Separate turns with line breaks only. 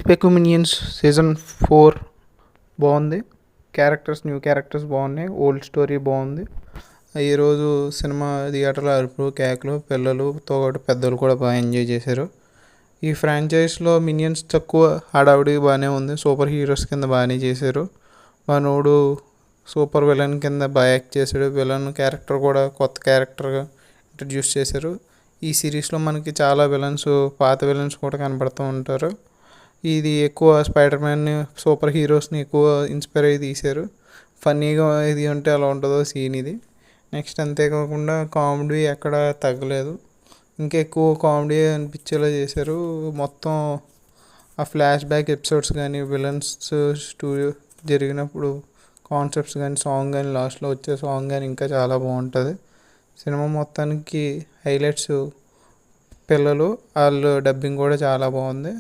స్పెకు Minions season 4 బాగుంది. New characters బాగున్నాయి. Old story బాగుంది. ఈరోజు సినిమా థియేటర్లో అరుపులు కేకలు, పిల్లలతో పాటు పెద్దలు కూడా బాగా ఎంజాయ్ చేశారు. ఈ ఫ్రాంచైజ్లో మినియన్స్ తక్కువ హడావుడి బాగానే ఉంది. సూపర్ హీరోస్ కింద బాగానే చేశారు. మనోడు సూపర్ విలన్ కింద బాగా యాక్ట్ చేశాడు. విలన్ క్యారెక్టర్ కూడా కొత్త క్యారెక్టర్గా ఇంట్రడ్యూస్ చేశారు. ఈ సిరీస్లో మనకి చాలా విలన్స్, పాత విలన్స్ కూడా కనబడుతూ ఉంటారు. ఇది ఎక్కువ స్పైడర్ మ్యాన్ని, సూపర్ హీరోస్ని ఎక్కువ ఇన్స్పైర్ అయ్యి తీశారు. ఫన్నీగా ఇది ఉంటే అలా ఉంటుందో సీన్ ఇది. నెక్స్ట్ అంతేకాకుండా కామెడీ ఎక్కడ తగ్గలేదు, ఇంకా ఎక్కువ కామెడీ అనిపించేలా చేశారు. మొత్తం ఆ ఫ్లాష్ బ్యాక్ ఎపిసోడ్స్ కానీ, విలన్స్ స్టూడియో జరిగినప్పుడు కాన్సెప్ట్స్ కానీ, సాంగ్ కానీ, లాస్ట్లో వచ్చే సాంగ్ కానీ ఇంకా చాలా బాగుంటుంది. సినిమా మొత్తానికి హైలైట్స్ పిల్లలు, వాళ్ళు డబ్బింగ్ కూడా చాలా బాగుంది.